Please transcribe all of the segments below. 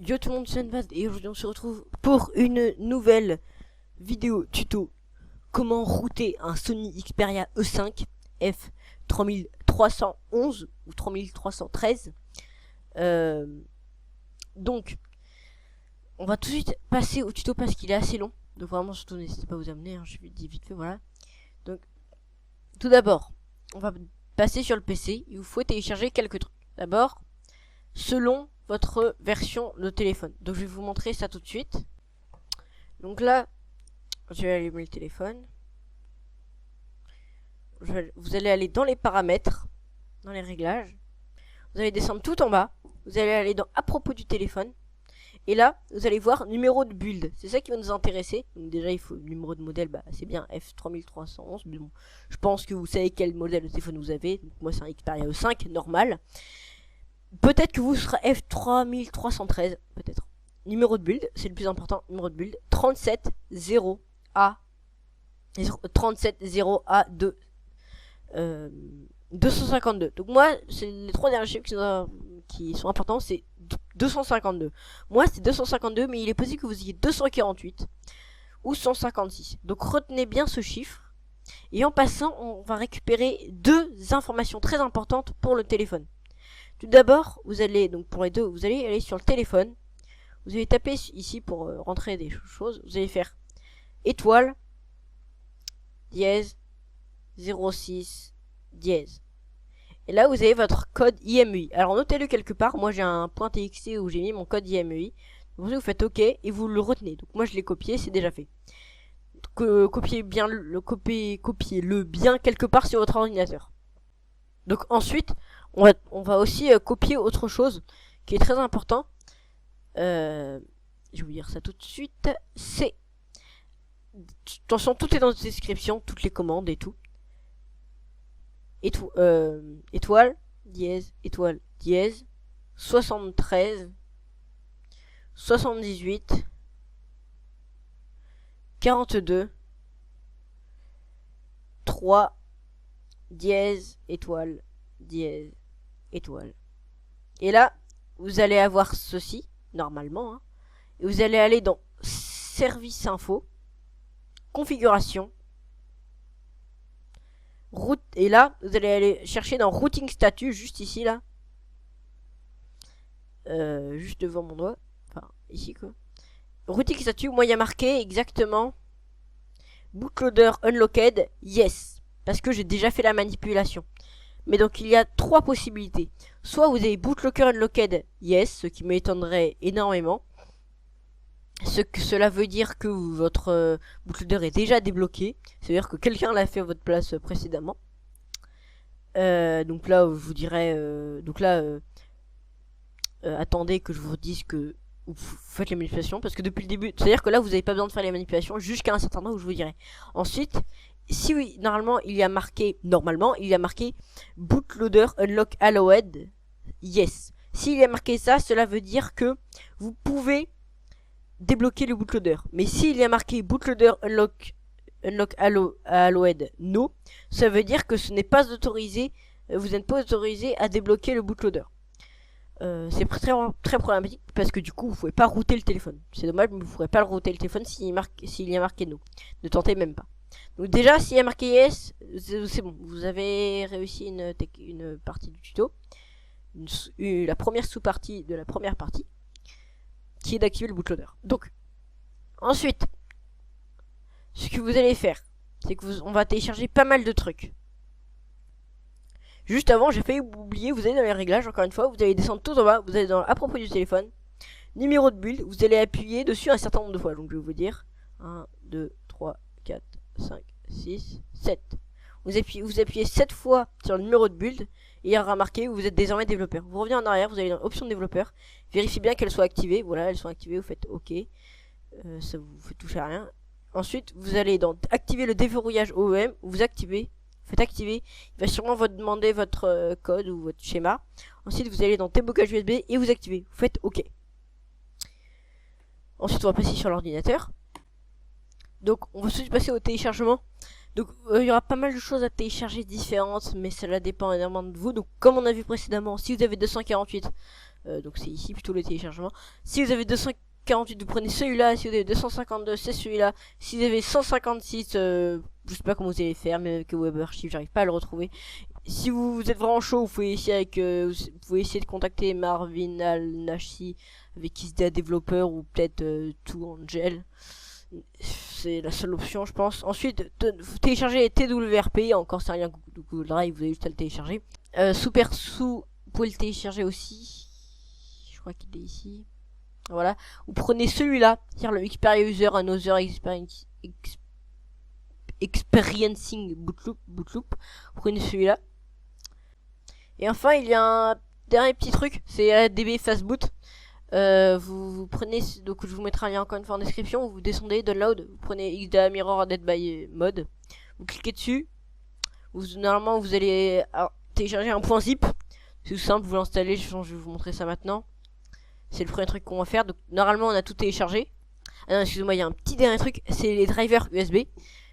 Yo tout le monde, c'est Nvad et aujourd'hui on se retrouve pour une nouvelle vidéo tuto comment router un Sony Xperia E5 F3311 ou 3313. Donc on va tout de suite passer au tuto parce qu'il est assez long, donc vraiment surtout n'hésitez pas à vous amener, hein, je vais dire vite fait, voilà. Donc tout d'abord on va passer sur le PC, il vous faut télécharger quelques trucs. D'abord, selon votre version de téléphone. Donc je vais vous montrer ça tout de suite. Donc là, je vais allumer le téléphone. Vous allez aller dans les paramètres, dans les réglages. Vous allez descendre tout en bas. Vous allez aller dans à propos du téléphone. Et là, vous allez voir numéro de build. C'est ça qui va nous intéresser. Donc déjà, il faut le numéro de modèle. Bah, c'est bien F3311. Mais bon, je pense que vous savez quel modèle de téléphone vous avez. Donc moi, c'est un Xperia E5 normal. Peut-être que vous serez F3313, peut-être. Numéro de build, c'est le plus important. Numéro de build 370A 370A2 252. Donc moi, c'est les trois derniers chiffres qui sont importants, c'est 252. Moi, c'est 252, mais il est possible que vous ayez 248 ou 156. Donc retenez bien ce chiffre. Et en passant, on va récupérer deux informations très importantes pour le téléphone. Tout d'abord, vous allez, donc pour les deux, vous allez aller sur le téléphone. Vous allez taper ici pour rentrer des choses. Vous allez faire étoile, dièse, 06, dièse. Et là, vous avez votre code IMEI. Alors, notez-le quelque part. Moi, j'ai un .txt où j'ai mis mon code IMEI. Donc, vous faites OK et vous le retenez. Donc, moi, je l'ai copié, c'est déjà fait. Donc, copiez-le bien quelque part sur votre ordinateur. Donc, ensuite, on va aussi copier autre chose qui est très important. Je vais vous dire ça tout de suite. C'est, attention, tout est dans la description, toutes les commandes et tout. Étoile, dièse, 73, 78, 42, 3, dièse, étoile, dièse, étoile. Et là, vous allez avoir ceci, normalement, hein, et vous allez aller dans Service Info, Configuration, Route, et là, vous allez aller chercher dans Routing Statut, juste ici, là. Juste devant mon doigt. Enfin, ici, quoi. Routing Statut, moi, il y a marqué exactement Bootloader Unlocked, yes. Parce que j'ai déjà fait la manipulation. Mais donc, il y a trois possibilités. Soit vous avez Bootloader Unlocked, yes, ce qui m'étonnerait énormément. Cela veut dire que votre bootloader est déjà débloqué. C'est-à-dire que quelqu'un l'a fait à votre place précédemment. Donc là, je vous dirais... attendez que je vous dise que vous faites les manipulations. Parce que depuis le début... C'est-à-dire que là, vous n'avez pas besoin de faire les manipulations jusqu'à un certain temps où je vous dirai. Ensuite, si oui, normalement, il y a marqué Bootloader Unlock Allowed, yes. S'il y a marqué ça, cela veut dire que vous pouvez débloquer le bootloader. Mais s'il y a marqué Bootloader Unlock Allowed no, ça veut dire que ce n'est pas autorisé, vous n'êtes pas autorisé à débloquer le bootloader. C'est très problématique parce que du coup vous pouvez pas router le téléphone. C'est dommage, mais vous pourrez pas le router le téléphone s'il y a marqué no. Ne tentez même pas. Donc déjà, s'il y a marqué yes, c'est bon, vous avez réussi une partie du tuto. La première sous-partie de la première partie, qui est d'activer le bootloader. Donc, ensuite, ce que vous allez faire, c'est que on va télécharger pas mal de trucs. Juste avant, j'ai failli oublier, vous allez dans les réglages, encore une fois, vous allez descendre tout en bas, vous allez dans à propos du téléphone, numéro de build, vous allez appuyer dessus un certain nombre de fois. Donc, je vais vous dire 1, 2, 3, 4, 5, 6, 7. Vous appuyez 7 fois sur le numéro de build et il y aura marqué vous êtes désormais développeur. Vous revenez en arrière, vous allez dans option de développeur, vérifiez bien qu'elles soient activées. Voilà, elles sont activées, vous faites OK. Ça vous fait toucher à rien. Ensuite, vous allez dans activer le déverrouillage OEM, vous activez, faites activer. Il va sûrement vous demander votre code ou votre schéma. Ensuite, vous allez dans déblocage USB et vous activez. Vous faites OK. Ensuite, on va passer sur l'ordinateur. Donc, on va ensuite passer au téléchargement. Donc, il y aura pas mal de choses à télécharger différentes, mais cela dépend énormément de vous. Donc, comme on a vu précédemment, si vous avez 248, Donc c'est ici plutôt le téléchargement. Si vous avez 248, vous prenez celui-là. Si vous avez 252, c'est celui-là. Si vous avez 156, je sais pas comment vous allez faire, mais avec Web Archive, j'arrive pas à le retrouver. Si vous êtes vraiment chaud, vous pouvez essayer vous pouvez essayer de contacter Marvin Al-Nashi avec XDA développeur ou peut-être ToAngel. C'est la seule option, je pense. Ensuite, vous téléchargez TWRP, encore c'est rien Google Drive, vous avez juste à le télécharger. Vous pouvez le télécharger aussi. Je crois qu'il est ici. Voilà. Vous prenez celui-là, c'est-à-dire le Xperia User Another Experiencing Bootloop. Vous prenez celui-là. Et enfin, il y a un dernier petit truc, c'est ADB Fastboot. Vous prenez, donc je vous mettrai un lien encore une fois en description, vous descendez, download, vous prenez XDA Mirror Dead by Mod, vous cliquez dessus, normalement vous allez télécharger un .zip, c'est tout simple, vous l'installez, je vais vous montrer ça maintenant, c'est le premier truc qu'on va faire, donc normalement on a tout téléchargé. Ah non, excusez-moi, il y a un petit dernier truc, c'est les drivers USB,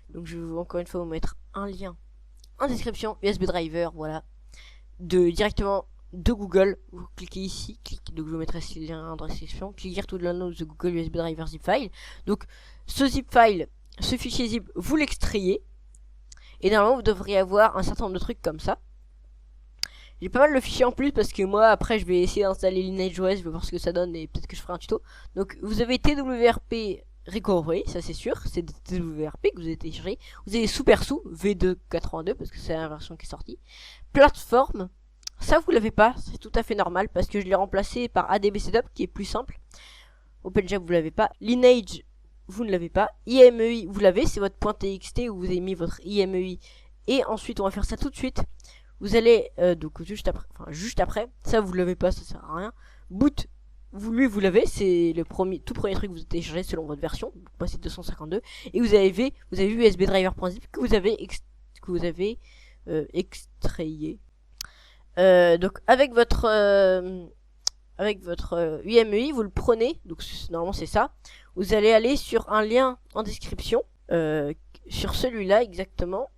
donc je vais encore une fois vous mettre un lien en description, USB driver, voilà, directement de Google, vous cliquez ici, donc je vous mettrai ce lien en description, cliquez tout le nom de Google USB Driver Zip File. Donc ce zip file, ce fichier zip, vous l'extrayez, et normalement vous devriez avoir un certain nombre de trucs comme ça. J'ai pas mal de fichiers en plus parce que moi après je vais essayer d'installer LineageOS, je vais voir ce que ça donne et peut-être que je ferai un tuto. Donc vous avez TWRP Recovery, ça c'est sûr, c'est TWRP que vous avez téléchargé. Vous avez SuperSU V282 parce que c'est la version qui est sortie. Plateforme. Ça vous l'avez pas, c'est tout à fait normal parce que je l'ai remplacé par ADB Setup qui est plus simple. OpenJab vous l'avez pas, Lineage vous ne l'avez pas, IMEI vous l'avez, c'est votre .txt où vous avez mis votre IMEI et ensuite on va faire ça tout de suite. Vous allez donc juste après, ça vous l'avez pas, ça sert à rien. Boot vous l'avez, c'est le tout premier truc que vous téléchargez selon votre version. Moi c'est 252 et vous avez vu USB driver.zip que vous avez extrayé. Donc avec votre UMEI, vous le prenez, donc normalement c'est ça. Vous allez aller sur un lien en description, sur celui-là exactement.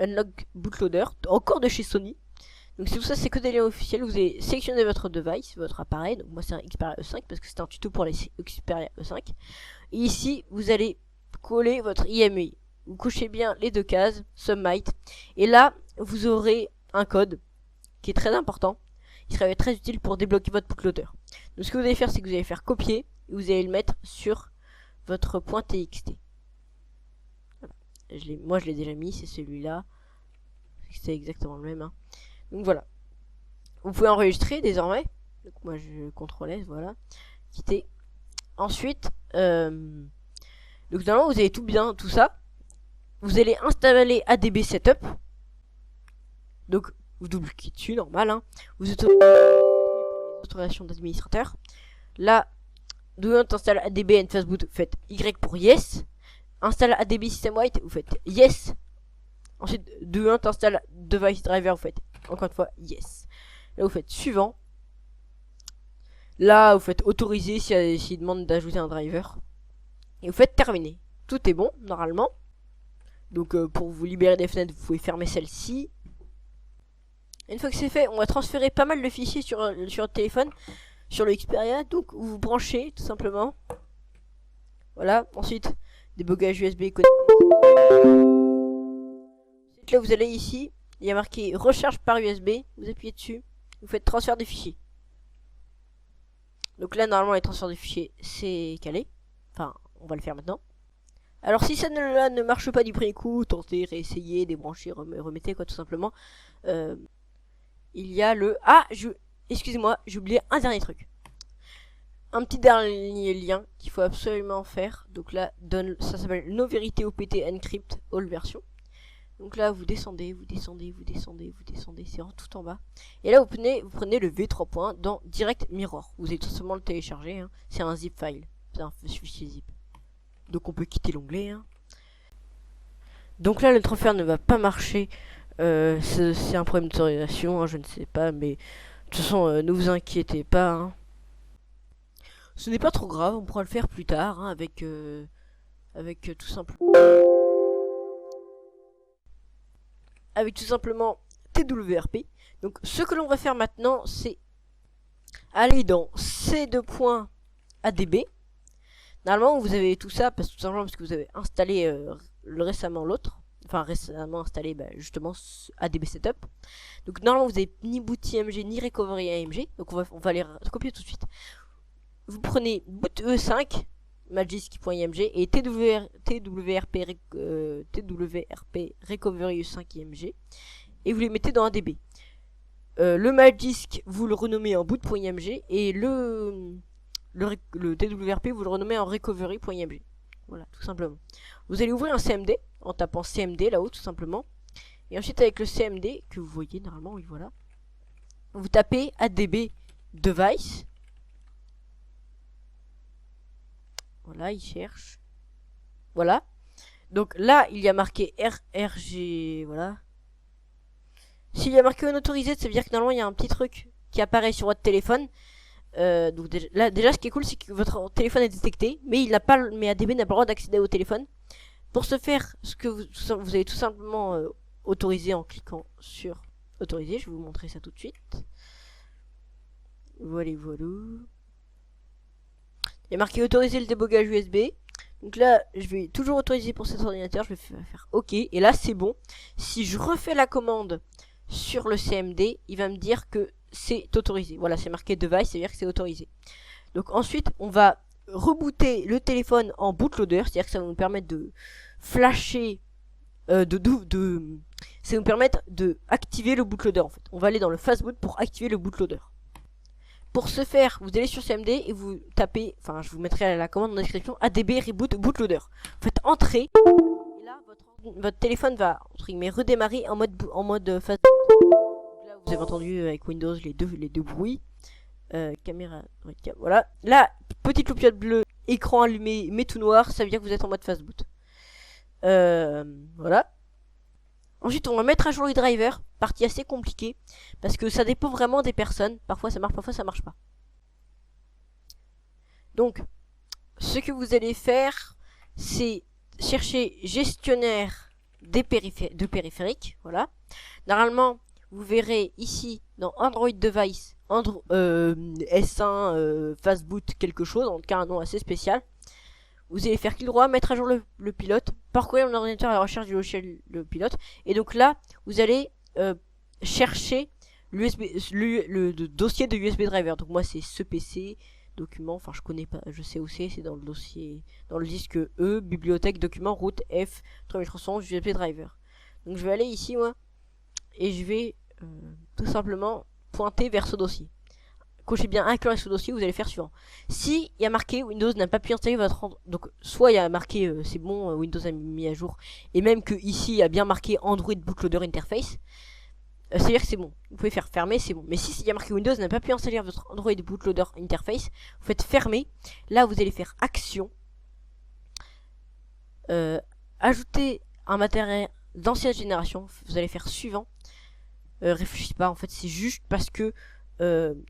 Unlock bootloader, encore de chez Sony. Donc tout ça c'est que des liens officiels. Vous allez sélectionner votre device, votre appareil. Donc moi c'est un Xperia E5 parce que c'est un tuto pour les Xperia E5. Et ici vous allez coller votre IMEI. Vous cochez bien les deux cases, Submit. Et là vous aurez un code qui est très important, il serait très utile pour débloquer votre bootloader. Donc ce que vous allez faire, c'est que vous allez faire copier et vous allez le mettre sur votre .txt. Voilà. Moi je l'ai déjà mis, c'est celui-là, c'est exactement le même. Hein. Donc voilà. Vous pouvez enregistrer désormais. Donc moi je CTRL S, voilà. Quitter. Ensuite, donc normalement vous avez tout ça. Vous allez installer ADB Setup. Donc vous double-cliquez dessus, normal, hein. Vous autorisez l'autorisation d'administrateur. Là, do not install ADB and fastboot, vous faites Y pour yes. Install ADB system-wide, vous faites yes. Ensuite, do not install device driver, vous faites encore une fois yes. Là, vous faites suivant. Là, vous faites autoriser s'il demande d'ajouter un driver. Et vous faites terminer. Tout est bon, normalement. Donc, pour vous libérer des fenêtres, vous pouvez fermer celle-ci. Une fois que c'est fait, on va transférer pas mal de fichiers sur le téléphone, sur le Xperia. Donc vous branchez tout simplement. Voilà. Ensuite, débogage USB connecté. Ensuite, là vous allez ici, il y a marqué recharge par USB. Vous appuyez dessus. Vous faites transfert des fichiers. Donc là normalement les transferts de fichiers c'est calé. Enfin, on va le faire maintenant. Alors si ça ne marche pas du premier coup, tentez, réessayez, débrancher, remettez quoi tout simplement. Il y a le... Ah, excusez-moi, j'ai oublié un dernier truc. Un petit dernier lien qu'il faut absolument faire. Donc là, ça s'appelle No Verity OPT Encrypt All Version. Donc là, vous descendez, c'est tout en bas. Et là, vous prenez le V3 dans Direct Mirror. Vous allez tout simplement le télécharger. Hein. C'est un zip file. C'est un fichier zip. Donc on peut quitter l'onglet. Hein. Donc là, le transfert ne va pas marcher. C'est un problème d'autorisation, hein, je ne sais pas, mais de toute façon, ne vous inquiétez pas. Hein. Ce n'est pas trop grave, on pourra le faire plus tard, hein, avec tout simplement... Avec tout simplement TWRP. Donc ce que l'on va faire maintenant, c'est allez dans C2.adb. Normalement, vous avez tout ça, tout simplement parce que vous avez installé récemment l'autre. Enfin, récemment installé justement ADB Setup. Donc, normalement, vous n'avez ni boot IMG ni recovery IMG. Donc, on va les copier tout de suite. Vous prenez boot E5, magisk.img et twrp recovery E5 IMG. Et vous les mettez dans ADB. Le magisk, vous le renommez en boot.img et le twrp, vous le renommez en recovery.img. Voilà, tout simplement. Vous allez ouvrir un CMD en tapant CMD là-haut, tout simplement. Et ensuite, avec le CMD que vous voyez normalement, oui, voilà. Vous tapez ADB device. Voilà, il cherche. Voilà. Donc là, il y a marqué RRG. Voilà. S'il y a marqué unautorisé, ça veut dire que normalement, il y a un petit truc qui apparaît sur votre téléphone. Donc déjà, ce qui est cool, c'est que votre téléphone est détecté, mais mais ADB n'a pas le droit d'accéder au téléphone. Pour ce faire, ce que vous allez tout simplement autoriser en cliquant sur autoriser. Je vais vous montrer ça tout de suite. Voilà. Il y a marqué autoriser le débogage USB. Donc là, je vais toujours autoriser pour cet ordinateur. Je vais faire OK. Et là, c'est bon. Si je refais la commande sur le CMD, il va me dire que c'est autorisé. Voilà, c'est marqué device, c'est-à-dire que c'est autorisé. Donc ensuite, on va rebooter le téléphone en bootloader, c'est-à-dire que ça va nous permettre de flasher, ça va nous permettre de activer le bootloader en fait. On va aller dans le fastboot pour activer le bootloader. Pour ce faire, vous allez sur CMD et vous tapez, enfin je vous mettrai la commande en description, ADB reboot bootloader. Vous faites entrer et là votre téléphone va entre guillemets redémarrer en mode fastboot. Là vous avez entendu avec Windows les deux bruits. Caméra, voilà. Là, petite loupiote bleue, écran allumé mais tout noir, ça veut dire que vous êtes en mode fastboot. Voilà. Ensuite, on va mettre à jour les drivers, partie assez compliquée, parce que ça dépend vraiment des personnes. Parfois ça marche, parfois ça marche pas. Donc, ce que vous allez faire, c'est chercher gestionnaire de périphériques, voilà. Normalement, vous verrez ici, dans Android Device, S1, Fastboot, quelque chose, en tout cas un nom assez spécial. Vous allez faire clic droit, mettre à jour le pilote, parcourir mon ordinateur à la recherche du logiciel le pilote. Et donc là, vous allez chercher le dossier de USB driver. Donc moi c'est ce PC, document, enfin je connais pas, je sais où c'est dans le dossier, dans le disque E, bibliothèque, document, route, F, 3311, USB driver. Donc je vais aller ici moi, et je vais tout simplement pointer vers ce dossier. Cochez bien inclure ce dossier, vous allez faire suivant. Si il y a marqué Windows n'a pas pu installer votre... Donc soit il y a marqué c'est bon, Windows a mis à jour, et même que ici il y a bien marqué Android Bootloader Interface, c'est-à-dire que c'est bon. Vous pouvez faire fermer, c'est bon. Mais si il y a marqué Windows n'a pas pu installer votre Android Bootloader Interface, vous faites fermer. Là vous allez faire action, ajouter un matériel d'ancienne génération, vous allez faire suivant. Réfléchissez pas, en fait c'est juste parce que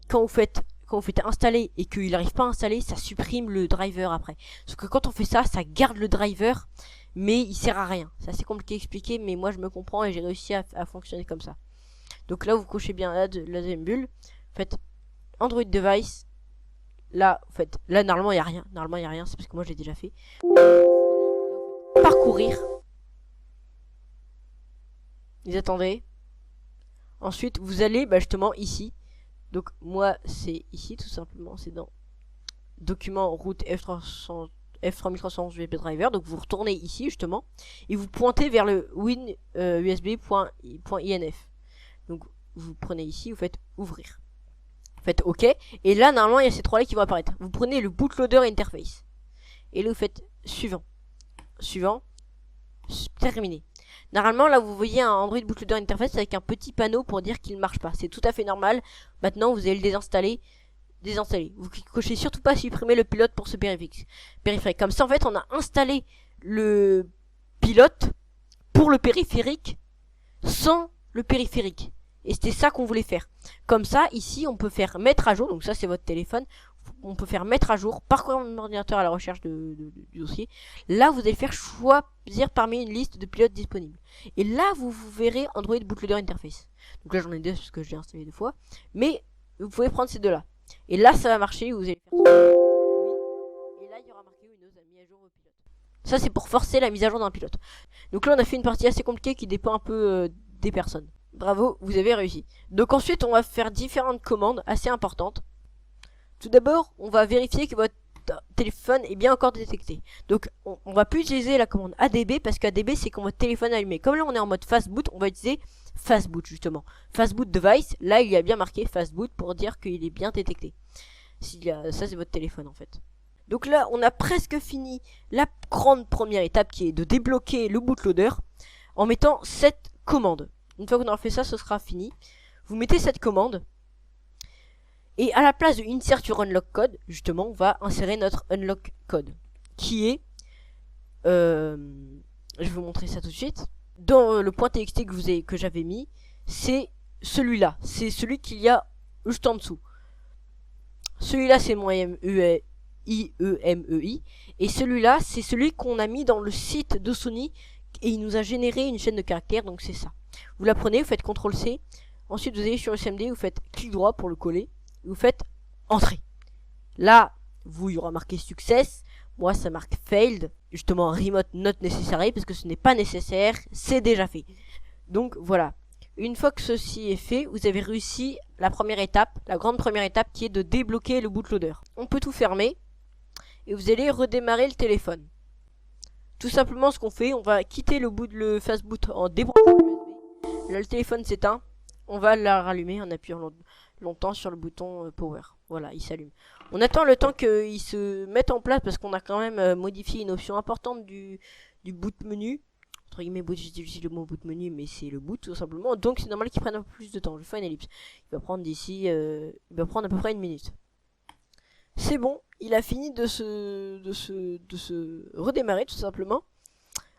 quand vous faites installer et qu'il n'arrive pas à installer, ça supprime le driver après. Sauf que quand on fait ça, ça garde le driver, mais il sert à rien. C'est assez compliqué à expliquer, mais moi je me comprends et j'ai réussi à fonctionner comme ça. Donc là, vous cochez bien la deuxième bulle. Faites Android Device. Là, là normalement il y a rien. Normalement il y a rien, c'est parce que moi je l'ai déjà fait. Parcourir. Vous attendez. Ensuite, vous allez justement ici. Donc moi c'est ici tout simplement, c'est dans document route F3311 USB driver. Donc vous retournez ici justement et vous pointez vers le win usb.inf. Donc vous prenez ici, vous faites ouvrir, vous faites OK, et là normalement il y a ces trois là qui vont apparaître. Vous prenez le bootloader interface et là vous faites suivant, terminé. Normalement là vous voyez un Android Bootloader Interface avec un petit panneau pour dire qu'il ne marche pas. C'est tout à fait normal. Maintenant vous allez le désinstaller. Vous cochez surtout pas supprimer le pilote pour ce périphérique. Comme ça en fait on a installé le pilote pour le périphérique sans le périphérique. Et c'était ça qu'on voulait faire. Comme ça ici on peut faire mettre à jour. Donc ça c'est votre téléphone. On peut faire mettre à jour, parcourir mon ordinateur à la recherche du dossier. Là, vous allez faire choisir parmi une liste de pilotes disponibles. Et là, vous verrez Android Bootloader Interface. Donc là, j'en ai deux parce que je l'ai installé deux fois. Mais vous pouvez prendre ces deux-là. Et là, ça va marcher. Vous allez faire oui. Et là, il y aura marqué Windows a mis à jour vos pilotes. Ça, c'est pour forcer la mise à jour d'un pilote. Donc là, on a fait une partie assez compliquée qui dépend un peu des personnes. Bravo, vous avez réussi. Donc ensuite, on va faire différentes commandes assez importantes. Tout d'abord, on va vérifier que votre téléphone est bien encore détecté. Donc, on va plus utiliser la commande ADB parce qu'ADB, c'est quand votre téléphone est allumé. Comme là, on est en mode fastboot, on va utiliser fastboot justement. Fastboot device, là, il y a bien marqué fastboot pour dire qu'il est bien détecté. Ça, c'est votre téléphone en fait. Donc là, on a presque fini la grande première étape qui est de débloquer le bootloader en mettant cette commande. Une fois qu'on aura fait ça, ce sera fini. Vous mettez cette commande. Et à la place de insert your unlock code, justement, on va insérer notre unlock code. Qui est... je vais vous montrer ça tout de suite. Dans le point TXT que j'avais mis, c'est celui-là. C'est celui qu'il y a juste en dessous. Celui-là, c'est mon IEMEI. Et celui-là, c'est celui qu'on a mis dans le site de Sony. Et il nous a généré une chaîne de caractères, donc c'est ça. Vous la prenez, vous faites CTRL-C. Ensuite, vous allez sur le CMD, vous faites clic droit pour le coller. Vous faites entrée. Là, il y aura marqué success. Moi, ça marque failed. Justement, remote not necessary parce que ce n'est pas nécessaire. C'est déjà fait. Donc, voilà. Une fois que ceci est fait, vous avez réussi la première étape, la grande première étape qui est de débloquer le bootloader. On peut tout fermer et vous allez redémarrer le téléphone. Tout simplement, ce qu'on fait, on va quitter le fastboot en débranchant l'USB. Là, le téléphone s'éteint. On va la rallumer en appuyant longtemps sur le bouton power. Voilà, il s'allume. On attend le temps qu'il se mette en place parce qu'on a quand même modifié une option importante du boot menu. Entre guillemets, j'utilise le mot boot menu, mais c'est le boot tout simplement. Donc c'est normal qu'il prenne un peu plus de temps. Je fais une ellipse. Il va prendre il va prendre à peu près 1 minute. C'est bon, il a fini de se redémarrer tout simplement.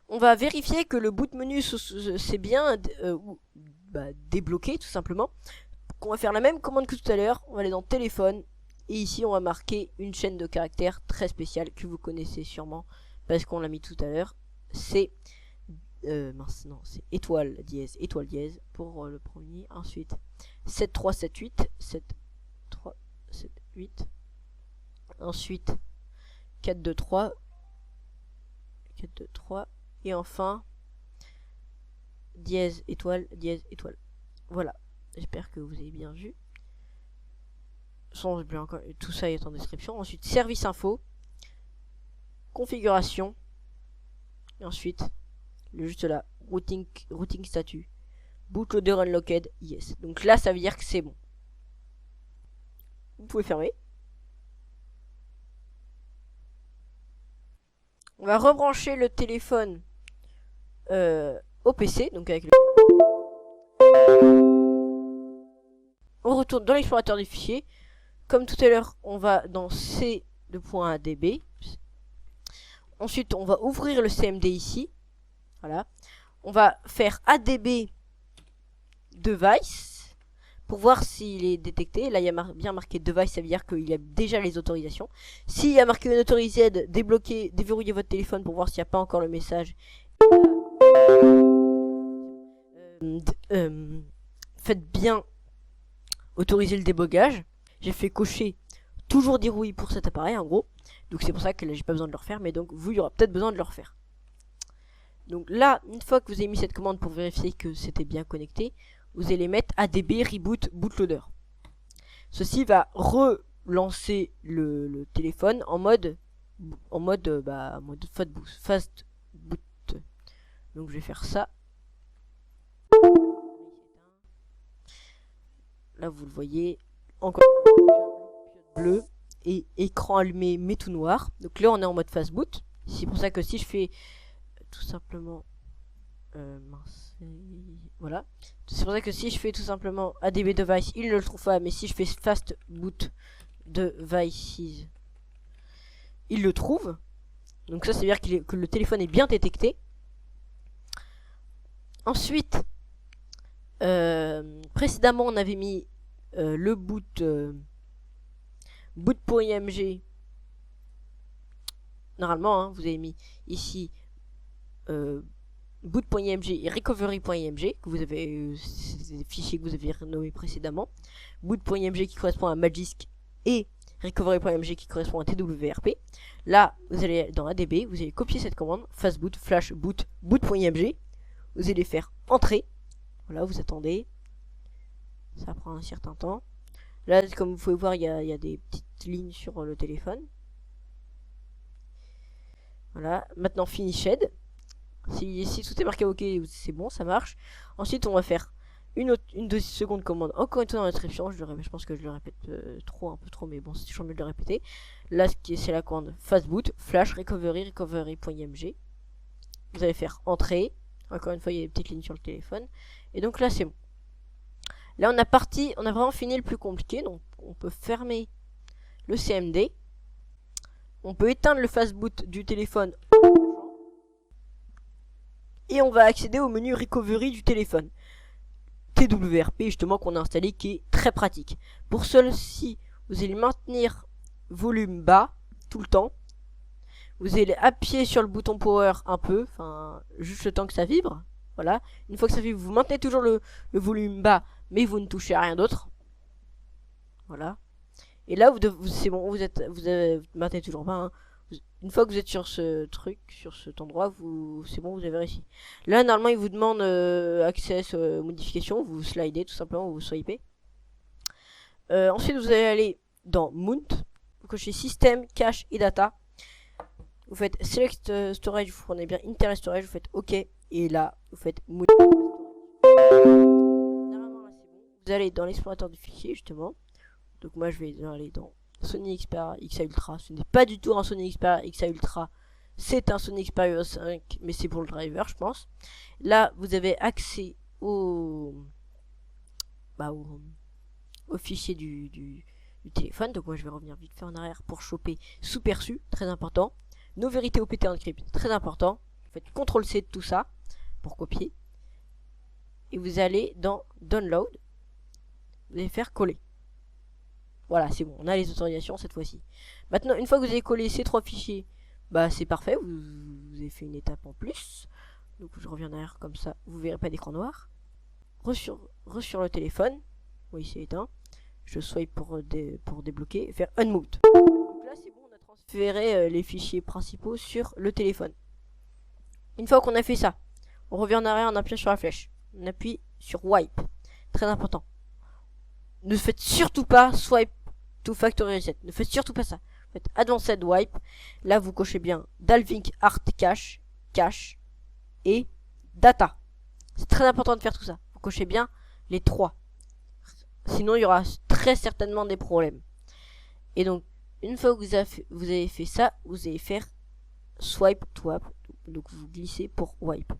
On va vérifier que le boot menu c'est bien débloqué tout simplement. On va faire la même commande que tout à l'heure. On va aller dans téléphone. Et ici on va marquer une chaîne de caractères très spéciale que vous connaissez sûrement. Parce qu'on l'a mis tout à l'heure. C'est c'est étoile dièse pour le premier. Ensuite 7378 7378. Ensuite 423 423 et enfin dièse étoile. Voilà, j'espère que vous avez bien vu. Tout ça est en description. Ensuite service info, configuration, et ensuite juste là routing statut, bootloader unlocked, yes. Donc là ça veut dire que c'est bon. Vous pouvez fermer. On va rebrancher le téléphone au PC, donc avec le... On retourne dans l'explorateur des fichiers. Comme tout à l'heure, on va dans C2.adb. Ensuite, on va ouvrir le CMD ici. Voilà. On va faire ADB device pour voir s'il est détecté. Là, il y a bien marqué device, ça veut dire qu'il y a déjà les autorisations. S'il y a marqué unautorised, débloquer, déverrouiller votre téléphone pour voir s'il n'y a pas encore le message. Faites bien autoriser le débogage. J'ai fait cocher toujours dire oui pour cet appareil en gros. Donc c'est pour ça que là j'ai pas besoin de le refaire, mais donc vous il y aura peut-être besoin de le refaire. Donc là, une fois que vous avez mis cette commande pour vérifier que c'était bien connecté, vous allez mettre ADB reboot bootloader. Ceci va relancer le téléphone en mode fast boot. Donc je vais faire ça. Là vous le voyez, encore bleu et écran allumé mais tout noir. Donc là on est en mode fast boot. C'est pour ça que si je fais tout simplement voilà, c'est pour ça que si je fais tout simplement ADB device, il ne le trouve pas, mais si je fais fast boot devices, il le trouve. Donc ça, c'est à dire que le téléphone est bien détecté. Ensuite, précédemment, on avait mis le boot.img. Normalement, hein, vous avez mis ici boot.img et recovery.img que vous avez c'est des fichiers que vous avez renommés précédemment. Boot.img qui correspond à Magisk et recovery.mg qui correspond à TWRP. Là, vous allez dans ADB, vous allez copier cette commande, fastboot, flash, boot, boot.img. Vous allez faire entrer. Voilà, vous attendez. Ça prend un certain temps. Là, comme vous pouvez voir, il y a des petites lignes sur le téléphone. Voilà, maintenant finished. Si tout est marqué OK, c'est bon, ça marche. Ensuite, on va faire une seconde commande, encore une fois dans la description. Je pense que je le répète un peu trop, mais bon, c'est toujours mieux de le répéter. Là, c'est la commande fastboot, flash, recovery.img. Vous allez faire entrer. Encore une fois, il y a des petites lignes sur le téléphone. Et donc là, c'est bon. Là, on a vraiment fini le plus compliqué. Donc, on peut fermer le CMD. On peut éteindre le fastboot du téléphone. Et on va accéder au menu recovery du téléphone. TWRP, justement, qu'on a installé, qui est très pratique. Pour celle-ci, vous allez maintenir volume bas tout le temps. Vous allez appuyer sur le bouton power un peu, enfin, juste le temps que ça vibre. Voilà. Une fois que ça vibre, vous maintenez toujours le volume bas, mais vous ne touchez à rien d'autre. Voilà. Et là, c'est bon, vous maintenez toujours pas. Hein. Une fois que vous êtes sur ce truc, sur cet endroit, c'est bon, vous avez réussi. Là, normalement, il vous demande access modification. Vous slidez tout simplement, vous swipez. Ensuite, vous allez aller dans Mount. Vous cochez System, Cache et Data. Vous faites Select Storage, vous prenez bien Internet Storage, vous faites OK. Et là, vous faites Mount. Normalement, là, c'est bon. Vous allez dans l'explorateur du fichier, justement. Donc moi, je vais aller dans Sony Xperia XA Ultra. Ce n'est pas du tout un Sony Xperia XA Ultra. C'est un Sony Xperia 5, mais c'est pour le driver, je pense. Là, vous avez accès au fichier du téléphone. Donc moi, je vais revenir vite fait en arrière pour choper sous perçu, très important. Nos vérités OPT encrypt, très important. Vous faites CTRL-C de tout ça pour copier. Et vous allez dans Download. Vous allez faire coller. Voilà, c'est bon, on a les autorisations cette fois-ci. Maintenant, une fois que vous avez collé ces 3 fichiers, bah c'est parfait, vous avez fait une étape en plus. Donc je reviens derrière comme ça, vous verrez pas d'écran noir. Sur le téléphone, oui c'est éteint. Je swipe pour débloquer et faire unmute. Donc là c'est bon, on a transféré les fichiers principaux sur le téléphone. Une fois qu'on a fait ça, on revient en arrière en appuyant sur la flèche. On appuie sur wipe, très important. Ne faites surtout pas swipe to factory reset. Ne faites surtout pas ça. Faites advanced wipe. Là, vous cochez bien Dalvik Art Cache, Cache et Data. C'est très important de faire tout ça. Vous cochez bien les 3. Sinon, il y aura très certainement des problèmes. Et donc, une fois que vous avez fait ça, vous allez faire swipe to wipe. Donc, vous glissez pour wipe.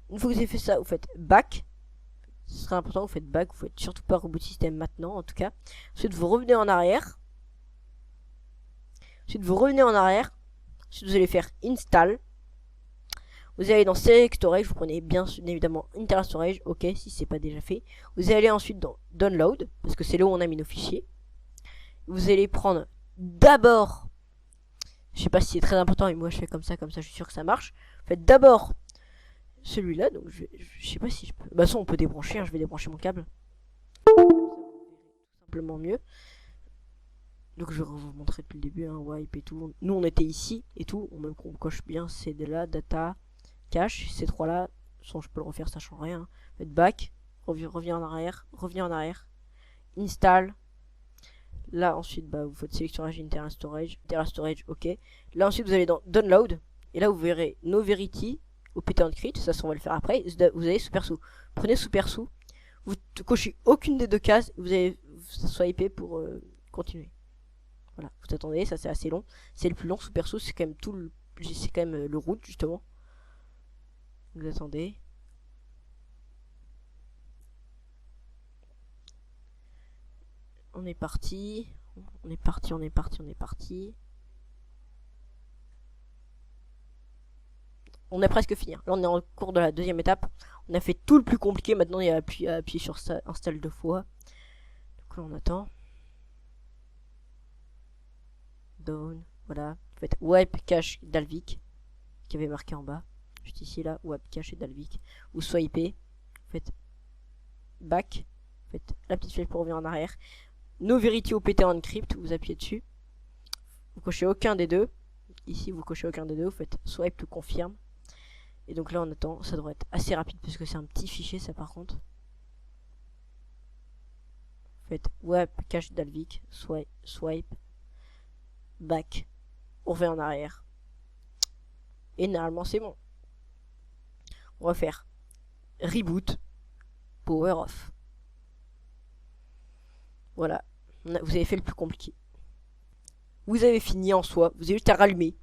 Une fois que vous avez fait ça, vous faites back. Ce serait important, vous faites back, vous faites surtout pas reboot système maintenant en tout cas. Ensuite vous revenez en arrière. Ensuite vous allez faire install. Vous allez dans select storage, vous prenez bien évidemment Internet Storage, ok si c'est pas déjà fait. Vous allez ensuite dans download, parce que c'est là où on a mis nos fichiers. Vous allez prendre d'abord, je sais pas si c'est très important, mais moi je fais comme ça je suis sûr que ça marche. Faites d'abord celui-là, donc je sais pas si je peux. Bah ça on peut débrancher, hein, je vais débrancher mon câble. Tout simplement mieux. Donc je vais vous montrer depuis le début, hein, wipe et tout. Nous on était ici et tout, même qu'on coche bien c'est de là, data, cache, ces 3 là, sans je peux le refaire, ça change rien. Hein. Faites back, reviens en arrière, install. Là ensuite bah vous faites sélectionnage Internet Storage, ok. Là ensuite vous allez dans download, et là vous verrez no verity. OPT encrypt, ça on va le faire après. Vous avez sous perso. Prenez sous perso. Vous cochez aucune des 2 cases. Vous allez swiper pour continuer. Voilà. Vous attendez, ça c'est assez long. C'est le plus long sous perso. C'est quand même c'est quand même le root justement. Vous attendez. On est parti. On est parti. On a presque fini. Là, on est en cours de la 2e étape. On a fait tout le plus compliqué. Maintenant, il y a à appuyer sur ça, installe 2 fois. Donc là, on attend. Down. Voilà. Vous faites wipe cache Dalvik, qui avait marqué en bas. Juste ici, là. Wipe cache et Dalvik. Vous swipez. Vous faites back. Vous faites la petite flèche pour revenir en arrière. No Verity OPT Encrypt, vous appuyez dessus. Vous cochez aucun des deux. Ici, vous cochez aucun des deux, vous faites swipe to confirm. Et donc là, on attend, ça devrait être assez rapide parce que c'est un petit fichier, ça par contre. Vous faites web cache Dalvik, swipe, back, on revient en arrière. Et normalement, c'est bon. On va faire reboot, power off. Voilà, vous avez fait le plus compliqué. Vous avez fini en soi, vous avez juste à rallumer.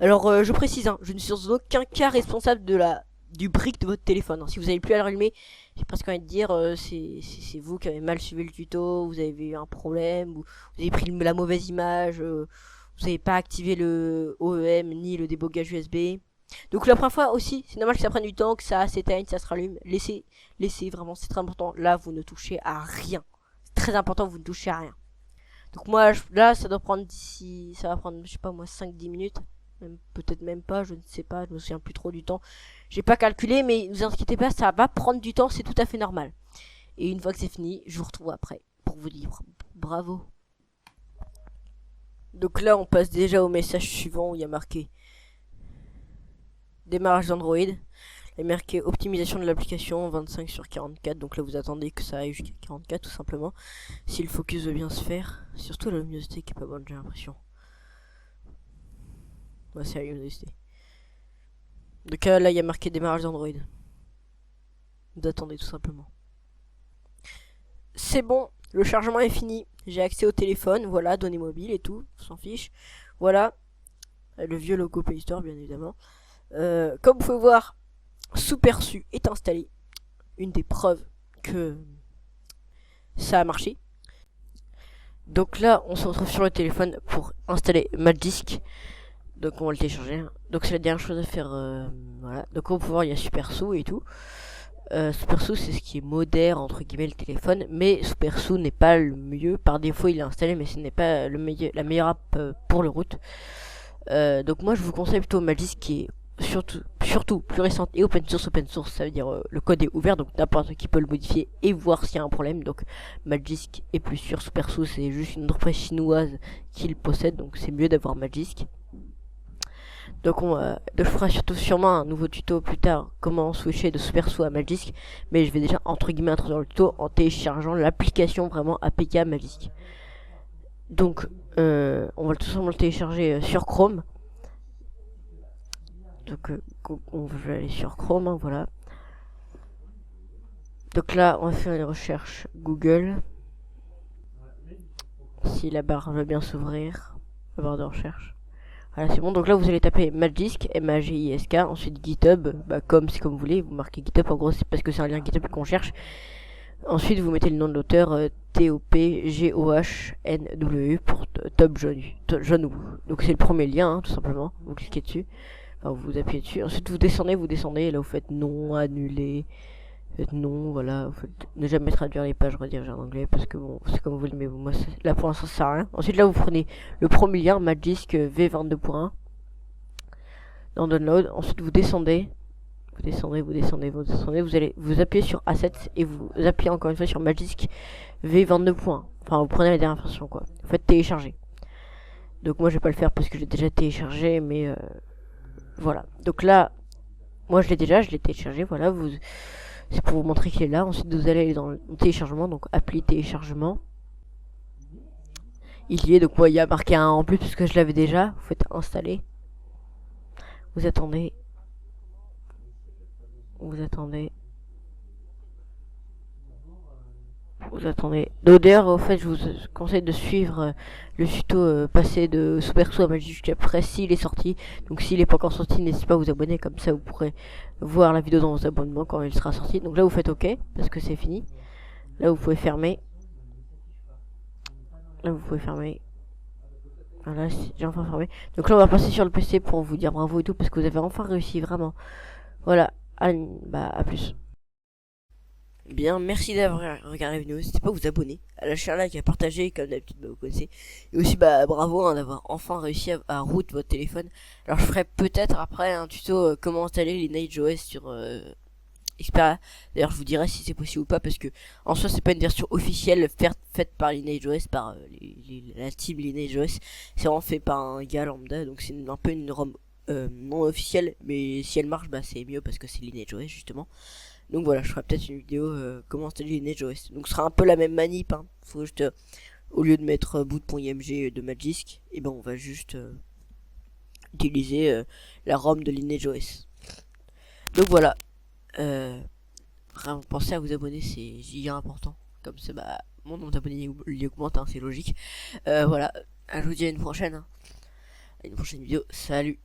Alors je précise, hein, je ne suis en aucun cas responsable du brick de votre téléphone. Si vous n'avez plus à le rallumer, j'ai presque envie de dire c'est vous qui avez mal suivi le tuto, vous avez eu un problème, vous avez pris la mauvaise image, vous n'avez pas activé le OEM ni le débogage USB. Donc la première fois aussi, c'est normal que ça prenne du temps, que ça s'éteigne, ça se rallume. Laissez vraiment, c'est très important. Là, vous ne touchez à rien. C'est très important, vous ne touchez à rien. Donc moi, là, ça doit prendre ça va prendre, je sais pas moi, 5-10 minutes. Peut-être même pas, je ne sais pas, je me souviens plus trop du temps. J'ai pas calculé, mais ne vous inquiétez pas, ça va prendre du temps, c'est tout à fait normal. Et une fois que c'est fini, je vous retrouve après pour vous dire bravo. Donc là, on passe déjà au message suivant où il y a marqué démarrage d'Android. Il y a marqué optimisation de l'application 25/44. Donc là, vous attendez que ça aille jusqu'à 44 tout simplement. Si le focus veut bien se faire. Surtout la luminosité qui est pas bonne, j'ai l'impression. Ouais, c'est la luminosité. Donc là, il y a marqué démarrage d'Android. Vous attendez tout simplement. C'est bon, le chargement est fini. J'ai accès au téléphone, voilà, données mobiles et tout, on s'en fiche. Voilà, le vieux logo Play Store, bien évidemment. Comme vous pouvez voir, Supersu est installé. Une des preuves que ça a marché. Donc là, on se retrouve sur le téléphone pour installer Magisk. Donc on va le télécharger. Donc c'est la dernière chose à faire. Voilà. Donc on peut voir, il y a Supersu et tout. Supersu, c'est ce qui est modère entre guillemets le téléphone, mais Supersu n'est pas le mieux. Par défaut, il est installé, mais ce n'est pas la meilleure app pour le root. Donc moi, je vous conseille plutôt Magisk, qui est surtout plus récente et open source, ça veut dire le code est ouvert, donc n'importe qui peut le modifier et voir s'il y a un problème. Donc Magisk est plus sûr. Supersu, c'est juste une entreprise chinoise qui le possède, donc c'est mieux d'avoir Magisk. Donc je ferai sûrement un nouveau tuto plus tard, comment switcher de Supersu à Magisk, mais je vais déjà entre guillemets introduire le tuto en téléchargeant l'application vraiment APK Magisk. Donc on va tout simplement le télécharger sur Chrome. Donc on va aller sur Chrome, hein, voilà. Donc là on va faire une recherche Google. Si la barre veut bien s'ouvrir, la barre de recherche. Voilà, c'est bon. Donc là, vous allez taper Magisk, M-A-G-I-S-K. Ensuite, GitHub, comme vous voulez. Vous marquez GitHub. En gros, c'est parce que c'est un lien GitHub qu'on cherche. Ensuite, vous mettez le nom de l'auteur, T-O-P-G-O-H-N-W pour Top John. Donc c'est le premier lien, hein, tout simplement. Vous cliquez dessus. Enfin, vous appuyez dessus. Ensuite, vous descendez. Et là, vous faites non, annuler. Faites non, voilà. Vous faites ne jamais traduire les pages redirigées en anglais parce que bon, c'est comme vous voulez, mais bon, moi, là pour l'instant, ça sert à rien. Ensuite, là, vous prenez le premier lien, Magisk V22.1 dans Download. Ensuite, vous descendez. Vous allez vous appuyer sur Assets et vous appuyez encore une fois sur Magisk V22.1. Enfin, vous prenez la dernière version, quoi. Vous faites télécharger. Donc, moi, je vais pas le faire parce que j'ai déjà téléchargé, mais voilà. Donc là, moi, je l'ai téléchargé, voilà. C'est pour vous montrer qu'il est là. Ensuite, vous allez aller dans le téléchargement, donc appli téléchargement. Il y est, donc moi, il y a marqué un en plus parce que je l'avais déjà. Vous faites installer. Vous attendez. D'ailleurs, au fait, je vous conseille de suivre le tuto passé de Supersu à Magisk après s'il est sorti. Donc s'il n'est pas encore sorti, n'hésitez pas à vous abonner, comme ça vous pourrez voir la vidéo dans vos abonnements quand il sera sorti. Donc là, vous faites OK parce que c'est fini. Là, vous pouvez fermer. Voilà, j'ai enfin fermé. Donc là, on va passer sur le PC pour vous dire bravo et tout parce que vous avez enfin réussi, vraiment. Voilà, à plus. Bien, merci d'avoir regardé la vidéo. N'hésitez pas à vous abonner, à lâcher un like, à partager, comme d'habitude, vous connaissez. Et aussi, bravo hein, d'avoir enfin réussi à root votre téléphone. Alors, je ferai peut-être après un tuto comment installer Lineage OS Xperia. D'ailleurs, je vous dirai si c'est possible ou pas, parce que en soi, c'est pas une version officielle faite par LineageOS, par la team LineageOS. C'est vraiment fait par un gars lambda, donc c'est un peu une ROM non officielle, mais si elle marche, bah c'est mieux parce que c'est LineageOS justement. Donc voilà, je ferai peut-être une vidéo comment installer LineageOS. Donc ce sera un peu la même manip, hein. Faut juste au lieu de mettre boot.img de Magisk, et ben on va juste utiliser la ROM de LineageOS. Donc voilà, vraiment pensez à vous abonner, c'est giga important. Comme ça, bah mon nombre d'abonnés il augmente, hein, c'est logique. Voilà, je vous dis à une prochaine, hein. À une prochaine vidéo, salut.